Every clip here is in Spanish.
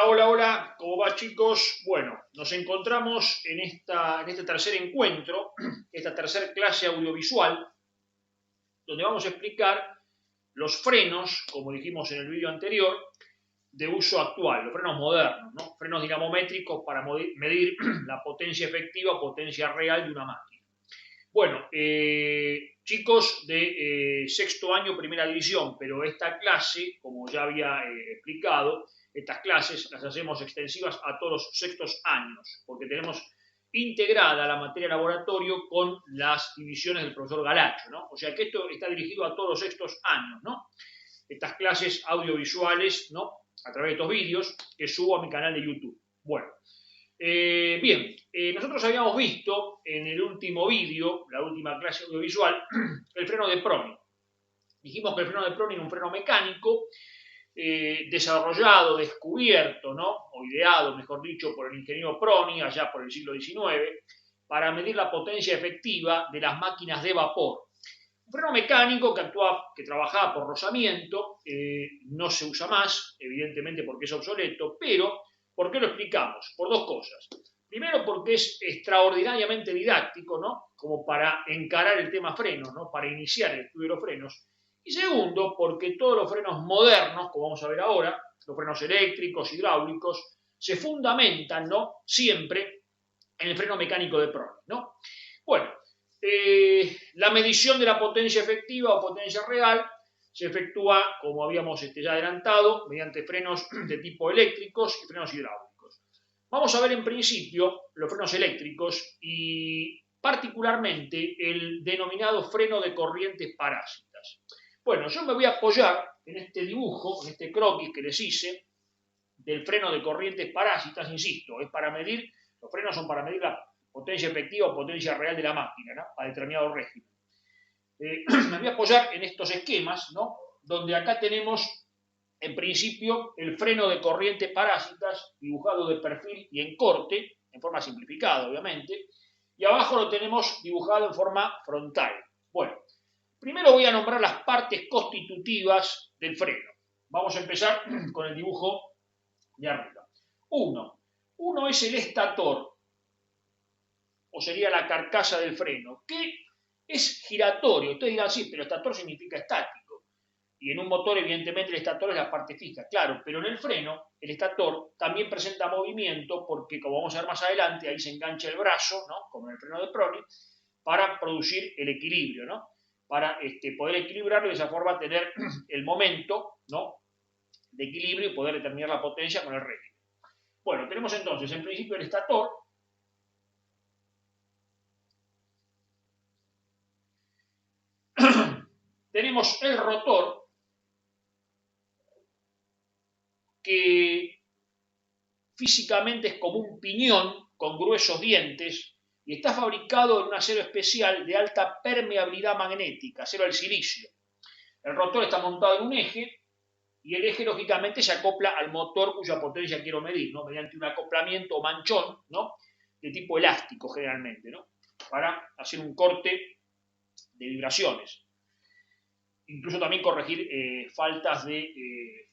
Hola, hola, hola, ¿cómo va, chicos? Bueno, nos encontramos en este tercer encuentro, esta tercera clase audiovisual, donde vamos a explicar los frenos, como dijimos en el vídeo anterior, de uso actual, los frenos modernos, ¿no? Frenos dinamométricos para medir la potencia efectiva o potencia real de una máquina. Bueno, chicos de sexto año, primera división, pero esta clase, como ya había explicado, estas clases las hacemos extensivas a todos los sextos años, porque tenemos integrada la materia laboratorio con las divisiones del profesor Galacho, ¿no? O sea que esto está dirigido a todos los sextos años, ¿no? Estas clases audiovisuales, ¿no? A través de estos vídeos que subo a mi canal de YouTube. Bueno, bien, nosotros habíamos visto en el último vídeo, la última clase audiovisual, el freno de Prony. Dijimos que el freno de Prony era un freno mecánico desarrollado, descubierto, ¿no? O ideado, mejor dicho, por el ingeniero Prony allá por el siglo XIX, para medir la potencia efectiva de las máquinas de vapor. Un freno mecánico que trabajaba por rozamiento, no se usa más, evidentemente porque es obsoleto, pero ¿por qué lo explicamos? Por dos cosas. Primero, porque es extraordinariamente didáctico, ¿no? Como para encarar el tema frenos, ¿no? Para iniciar el estudio de los frenos. Y segundo, porque todos los frenos modernos, como vamos a ver ahora, los frenos eléctricos, hidráulicos, se fundamentan, ¿no? Siempre en el freno mecánico de Prony, ¿no? Bueno, la medición de la potencia efectiva o potencia real se efectúa, como habíamos ya adelantado, mediante frenos de tipo eléctricos y frenos hidráulicos. Vamos a ver en principio los frenos eléctricos y particularmente el denominado freno de corrientes parásitas. Bueno, yo me voy a apoyar en este dibujo, en este croquis que les hice del freno de corrientes parásitas, insisto, es para medir, los frenos son para medir la potencia efectiva o potencia real de la máquina, ¿no? Para determinado régimen. Me voy a apoyar en estos esquemas, ¿no? Donde acá tenemos, en principio, el freno de corriente parásitas, dibujado de perfil y en corte, en forma simplificada, obviamente, y abajo lo tenemos dibujado en forma frontal. Bueno, primero voy a nombrar las partes constitutivas del freno. Vamos a empezar con el dibujo de arriba. Uno es el estator, o sería la carcasa del freno, que es giratorio. Ustedes dirán, sí, pero estator significa estático. Y en un motor, evidentemente, el estator es la parte fija, claro, pero en el freno, el estator también presenta movimiento porque, como vamos a ver más adelante, ahí se engancha el brazo, ¿no? Como en el freno de Prony, para producir el equilibrio, ¿no? Para poder equilibrarlo y de esa forma tener el momento, ¿no? De equilibrio y poder determinar la potencia con el régimen. Bueno, tenemos entonces en principio el estator, tenemos el rotor, que físicamente es como un piñón con gruesos dientes y está fabricado en un acero especial de alta permeabilidad magnética, acero al silicio. El rotor está montado en un eje y el eje lógicamente se acopla al motor cuya potencia quiero medir, ¿no? Mediante un acoplamiento o manchón, ¿no? De tipo elástico generalmente, ¿no? Para hacer un corte de vibraciones. Incluso también corregir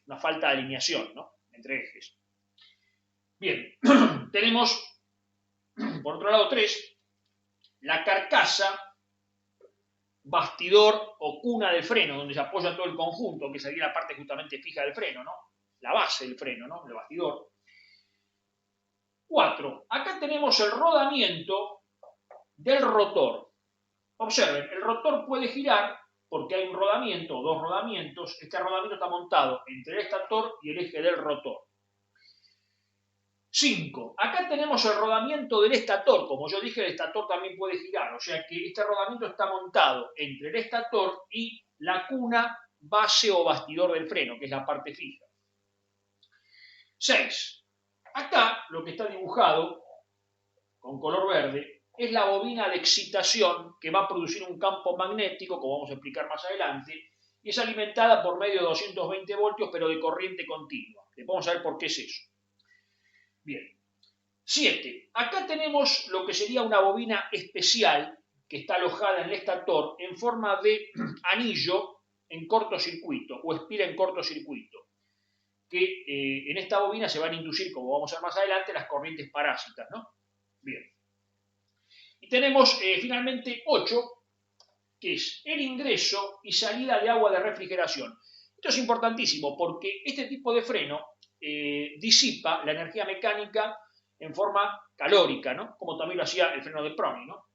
una falta de alineación, ¿no? Entre ejes. Bien, tenemos, por otro lado, 3, la carcasa, bastidor o cuna del freno, donde se apoya todo el conjunto, que sería la parte justamente fija del freno, ¿no? La base del freno, ¿no? El bastidor. 4, acá tenemos el rodamiento del rotor. Observen, el rotor puede girar porque hay un rodamiento o dos rodamientos. Este rodamiento está montado entre el estator y el eje del rotor. 5. Acá tenemos el rodamiento del estator. Como yo dije, el estator también puede girar. O sea que este rodamiento está montado entre el estator y la cuna, base o bastidor del freno, que es la parte fija. 6. Acá lo que está dibujado con color verde es la bobina de excitación que va a producir un campo magnético, como vamos a explicar más adelante, y es alimentada por medio de 220 voltios, pero de corriente continua. Después vamos a ver por qué es eso. Bien. 7. Acá tenemos lo que sería una bobina especial que está alojada en el estator en forma de anillo en cortocircuito o espira en cortocircuito, que en esta bobina se van a inducir, como vamos a ver más adelante, las corrientes parásitas, ¿no? Bien. Y tenemos finalmente 8, que es el ingreso y salida de agua de refrigeración. Esto es importantísimo porque este tipo de freno disipa la energía mecánica en forma calórica, ¿no? Como también lo hacía el freno de Prony, ¿no?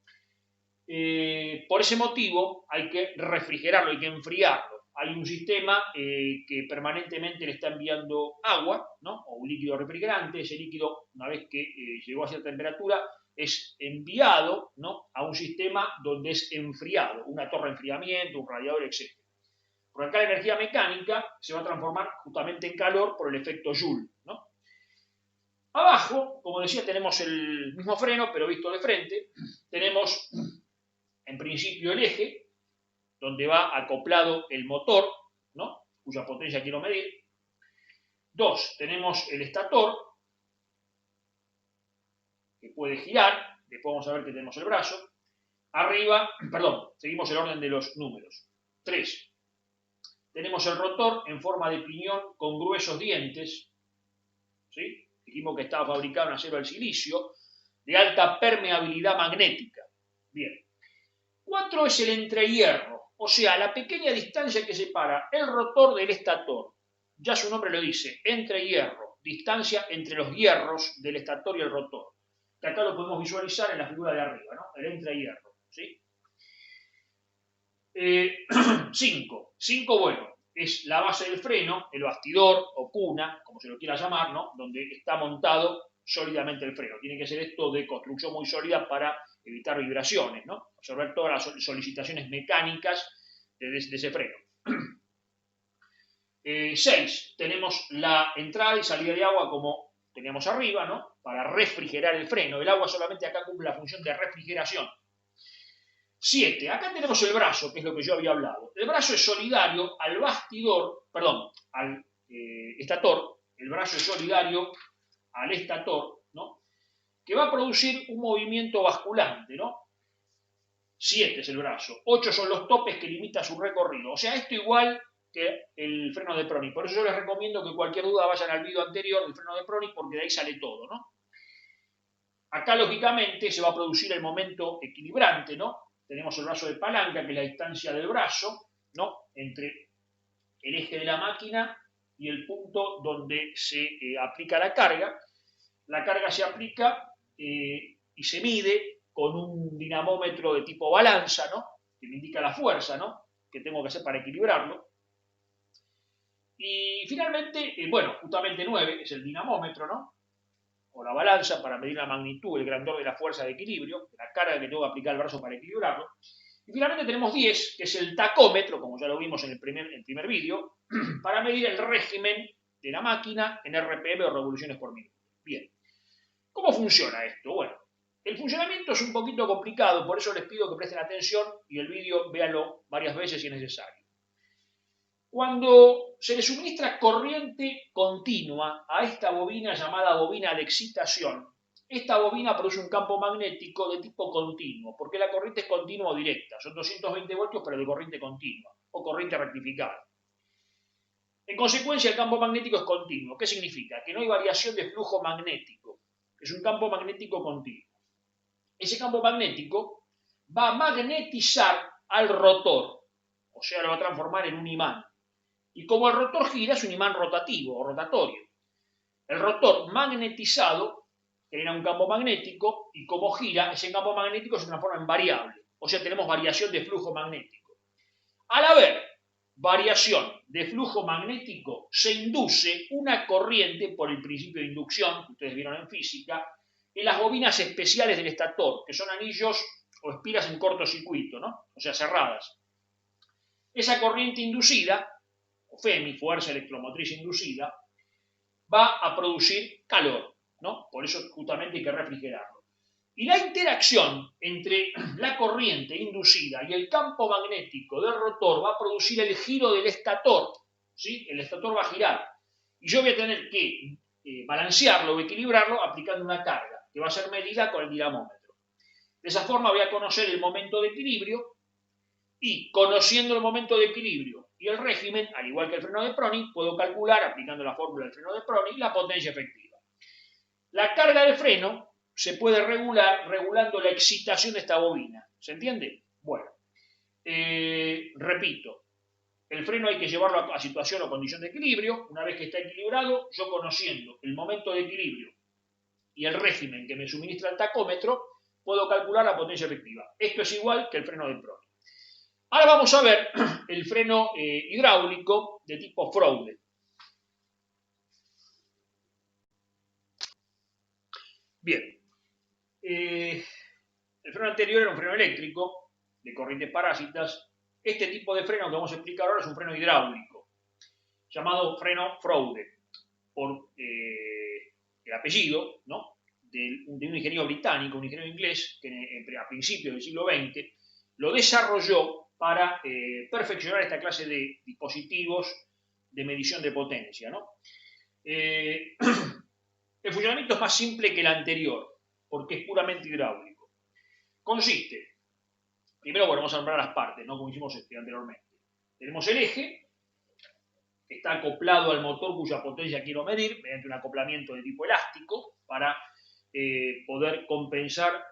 Por ese motivo hay que refrigerarlo, hay que enfriarlo. Hay un sistema que permanentemente le está enviando agua, ¿no? O un líquido refrigerante. Ese líquido, una vez que llegó a cierta temperatura, es enviado, ¿no? A un sistema donde es enfriado, una torre de enfriamiento, un radiador, etc. Por acá la energía mecánica se va a transformar justamente en calor por el efecto Joule, ¿no? Abajo, como decía, tenemos el mismo freno, pero visto de frente. Tenemos, en principio, el eje, donde va acoplado el motor, ¿no? Cuya potencia quiero medir. 2, tenemos el estator, que puede girar. Después vamos a ver que tenemos el brazo. Arriba, seguimos el orden de los números. 3, tenemos el rotor en forma de piñón con gruesos dientes, ¿sí? Dijimos que estaba fabricado en acero al silicio, de alta permeabilidad magnética. Bien. 4 es el entrehierro, o sea, la pequeña distancia que separa el rotor del estator. Ya su nombre lo dice, entrehierro, distancia entre los hierros del estator y el rotor. Que acá lo podemos visualizar en la figura de arriba, ¿no? El entrehierro, ¿sí? 5, bueno, es la base del freno, el bastidor o cuna, como se lo quiera llamar, ¿no? Donde está montado sólidamente el freno. Tiene que ser esto de construcción muy sólida para evitar vibraciones, ¿no? Absorber todas las solicitaciones mecánicas de ese freno. 6, tenemos la entrada y salida de agua como teníamos arriba, ¿no? Para refrigerar el freno. El agua solamente acá cumple la función de refrigeración. 7, acá tenemos el brazo, que es lo que yo había hablado. El brazo es solidario al bastidor, al estator. El brazo es solidario al estator, ¿no? Que va a producir un movimiento basculante, ¿no? 7 es el brazo. 8 son los topes que limitan su recorrido. O sea, esto igual que el freno de Prony. Por eso yo les recomiendo que cualquier duda vayan al video anterior del freno de Prony, porque de ahí sale todo, ¿no? Acá, lógicamente, se va a producir el momento equilibrante, ¿no? Tenemos el brazo de palanca, que es la distancia del brazo, ¿no? Entre el eje de la máquina y el punto donde se aplica la carga. La carga se aplica y se mide con un dinamómetro de tipo balanza, ¿no? Que me indica la fuerza, ¿no? Que tengo que hacer para equilibrarlo. Y finalmente, bueno, justamente 9 es el dinamómetro, ¿no? O la balanza para medir la magnitud, el grandor de la fuerza de equilibrio, de la carga que tengo que aplicar al brazo para equilibrarlo. Y finalmente tenemos 10, que es el tacómetro, como ya lo vimos en el primer vídeo, para medir el régimen de la máquina en RPM o revoluciones por minuto. Bien. ¿Cómo funciona esto? Bueno, el funcionamiento es un poquito complicado, por eso les pido que presten atención y el vídeo véanlo varias veces si es necesario. Cuando se le suministra corriente continua a esta bobina llamada bobina de excitación, esta bobina produce un campo magnético de tipo continuo, porque la corriente es continua o directa, son 220 voltios pero de corriente continua o corriente rectificada. En consecuencia, el campo magnético es continuo. ¿Qué significa? Que no hay variación de flujo magnético, es un campo magnético continuo. Ese campo magnético va a magnetizar al rotor, o sea, lo va a transformar en un imán. Y como el rotor gira, es un imán rotativo o rotatorio. El rotor magnetizado genera un campo magnético y como gira, ese campo magnético se transforma en variable. O sea, tenemos variación de flujo magnético. Al haber variación de flujo magnético, se induce una corriente por el principio de inducción, que ustedes vieron en física, en las bobinas especiales del estator, que son anillos o espiras en cortocircuito, ¿no? O sea, cerradas. Esa corriente inducida, o FEMI, fuerza electromotriz inducida, va a producir calor, ¿no? Por eso justamente hay que refrigerarlo. Y la interacción entre la corriente inducida y el campo magnético del rotor va a producir el giro del estator, ¿sí? El estator va a girar. Y yo voy a tener que balancearlo o equilibrarlo aplicando una carga, que va a ser medida con el dinamómetro. De esa forma voy a conocer el momento de equilibrio y conociendo el momento de equilibrio Y el régimen, al igual que el freno de Prony, puedo calcular, aplicando la fórmula del freno de Prony, la potencia efectiva. La carga de freno se puede regular regulando la excitación de esta bobina. ¿Se entiende? Bueno, repito, el freno hay que llevarlo a situación o condición de equilibrio. Una vez que está equilibrado, yo conociendo el momento de equilibrio y el régimen que me suministra el tacómetro, puedo calcular la potencia efectiva. Esto es igual que el freno de Prony. Ahora vamos a ver el freno hidráulico de tipo Froude. Bien, el freno anterior era un freno eléctrico de corrientes parásitas. Este tipo de freno que vamos a explicar ahora es un freno hidráulico, llamado freno Froude, por el apellido, ¿no?, de un ingeniero británico, un ingeniero inglés, que a principios del siglo XX lo desarrolló para perfeccionar esta clase de dispositivos de medición de potencia, ¿no? El funcionamiento es más simple que el anterior, porque es puramente hidráulico. Consiste, primero, bueno, vamos a nombrar las partes, ¿no?, como hicimos anteriormente. Tenemos el eje, que está acoplado al motor cuya potencia quiero medir, mediante un acoplamiento de tipo elástico, para poder compensar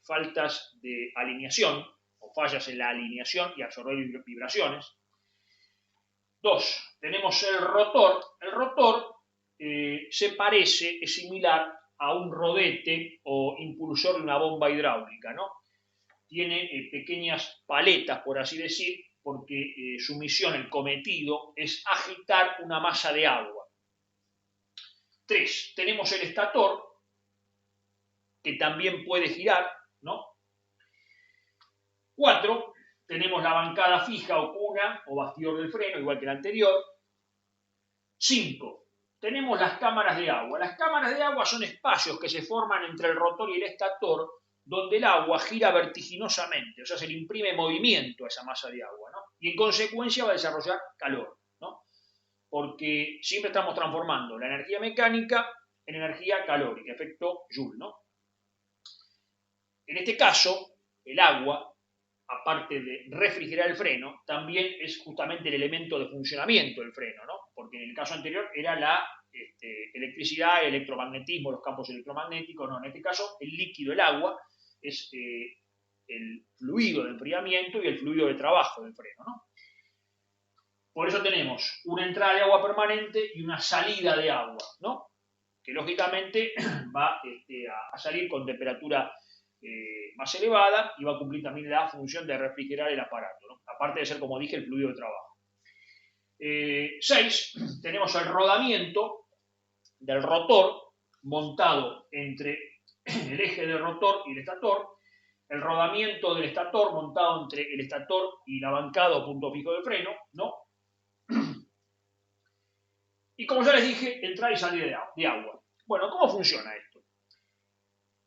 faltas de alineación, o fallas en la alineación y absorber vibraciones. 2. Tenemos el rotor. El rotor se parece, es similar a un rodete o impulsor de una bomba hidráulica, ¿no? Tiene pequeñas paletas, por así decir, porque su misión, el cometido, es agitar una masa de agua. 3. Tenemos el estator, que también puede girar, ¿no? 4. Tenemos la bancada fija o cuna o bastidor del freno, igual que el anterior. 5. Tenemos las cámaras de agua. Las cámaras de agua son espacios que se forman entre el rotor y el estator, donde el agua gira vertiginosamente, o sea, se le imprime movimiento a esa masa de agua, ¿no? Y en consecuencia va a desarrollar calor, ¿no? Porque siempre estamos transformando la energía mecánica en energía calórica, efecto Joule, ¿no? En este caso, el agua, aparte de refrigerar el freno, también es justamente el elemento de funcionamiento del freno, ¿no? Porque en el caso anterior era la electricidad, el electromagnetismo, los campos electromagnéticos, no, en este caso el líquido, el agua, es el fluido de enfriamiento y el fluido de trabajo del freno, ¿no? Por eso tenemos una entrada de agua permanente y una salida de agua, ¿no?, que lógicamente va a salir con temperatura más elevada y va a cumplir también la función de refrigerar el aparato, ¿no?, aparte de ser, como dije, el fluido de trabajo. 6. Tenemos el rodamiento del rotor montado entre el eje del rotor y el estator, el rodamiento del estator montado entre el estator y la bancada o punto fijo de freno, ¿no? Y como ya les dije, entrada y salida de agua. Bueno, ¿cómo funciona esto?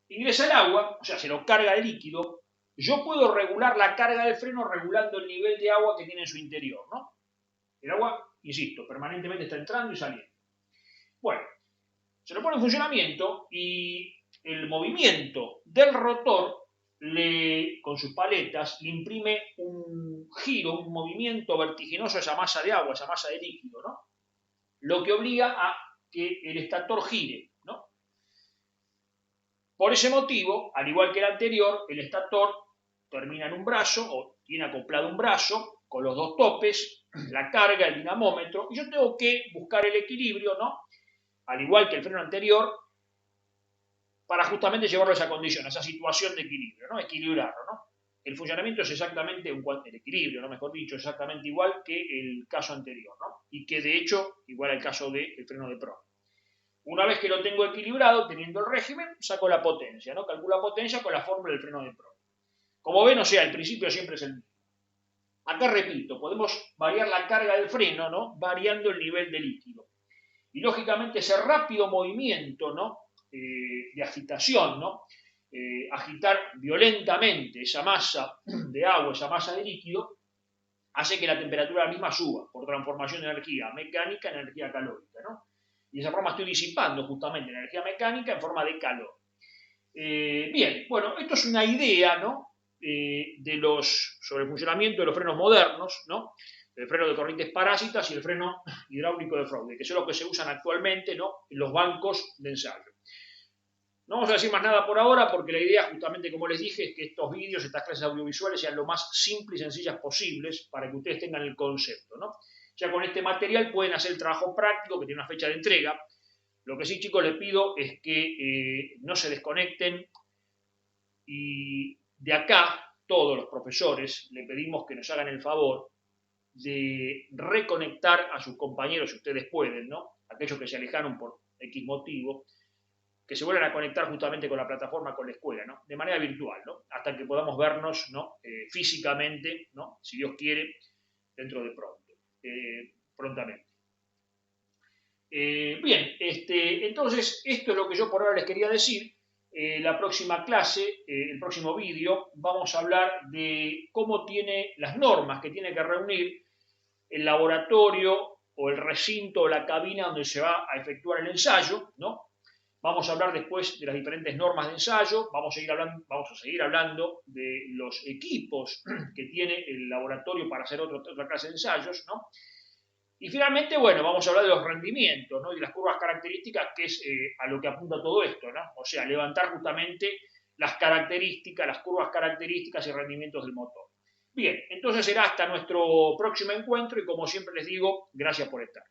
Ingresa el agua, o sea, se lo carga de líquido. Yo puedo regular la carga del freno regulando el nivel de agua que tiene en su interior, ¿no? El agua, insisto, permanentemente está entrando y saliendo. Bueno, se lo pone en funcionamiento y el movimiento del rotor, con sus paletas, le imprime un giro, un movimiento vertiginoso a esa masa de agua, a esa masa de líquido, ¿no? Lo que obliga a que el estator gire, ¿no? Por ese motivo, al igual que el anterior, el estator termina en un brazo, o tiene acoplado un brazo, con los dos topes, la carga, el dinamómetro, y yo tengo que buscar el equilibrio, ¿no?, al igual que el freno anterior, para justamente llevarlo a esa condición, a esa situación de equilibrio, ¿no?, equilibrarlo, ¿no? El funcionamiento es exactamente, el equilibrio, ¿no?, mejor dicho, exactamente igual que el caso anterior, ¿no?, y que de hecho igual al caso del freno de Prony. Una vez que lo tengo equilibrado, teniendo el régimen, saco la potencia, ¿no?, calculo la potencia con la fórmula del freno de Prony. Como ven, o sea, el principio siempre es el mismo. Acá repito, podemos variar la carga del freno, ¿no?, variando el nivel de líquido. Y lógicamente ese rápido movimiento, ¿no?, de agitación, ¿no?, agitar violentamente esa masa de agua, esa masa de líquido, hace que la temperatura de la misma suba por transformación de energía mecánica en energía calórica, ¿no? Y de esa forma estoy disipando justamente la energía mecánica en forma de calor. Bien, bueno, esto es una idea, ¿no?, sobre el funcionamiento de los frenos modernos, ¿no? el freno de corrientes parásitas y el freno hidráulico de Fraude, que son los que se usan actualmente, ¿no?, en los bancos de ensayo. No vamos a decir más nada por ahora porque la idea, justamente como les dije, es que estos vídeos, estas clases audiovisuales sean lo más simples y sencillas posibles para que ustedes tengan el concepto, ¿no? Ya con este material pueden hacer el trabajo práctico que tiene una fecha de entrega. Lo que sí, chicos, les pido es que no se desconecten y de acá todos los profesores le pedimos que nos hagan el favor de reconectar a sus compañeros, si ustedes pueden, ¿no?, aquellos que se alejaron por X motivo, que se vuelvan a conectar justamente con la plataforma, con la escuela, ¿no?, de manera virtual, ¿no?, hasta que podamos vernos, ¿no?, físicamente, ¿no?, si Dios quiere, dentro de pronto, prontamente. Bien, entonces esto es lo que yo por ahora les quería decir. La próxima clase, el próximo vídeo, vamos a hablar de cómo tiene las normas que tiene que reunir el laboratorio o el recinto o la cabina donde se va a efectuar el ensayo, ¿no? Vamos a hablar después de las diferentes normas de ensayo, vamos a seguir hablando de los equipos que tiene el laboratorio para hacer otra clase de ensayos, ¿no? Y finalmente, bueno, vamos a hablar de los rendimientos, ¿no?, y de las curvas características, que es a lo que apunta todo esto, ¿no? O sea, levantar justamente las características, las curvas características y rendimientos del motor. Bien, entonces será hasta nuestro próximo encuentro y como siempre les digo, gracias por estar.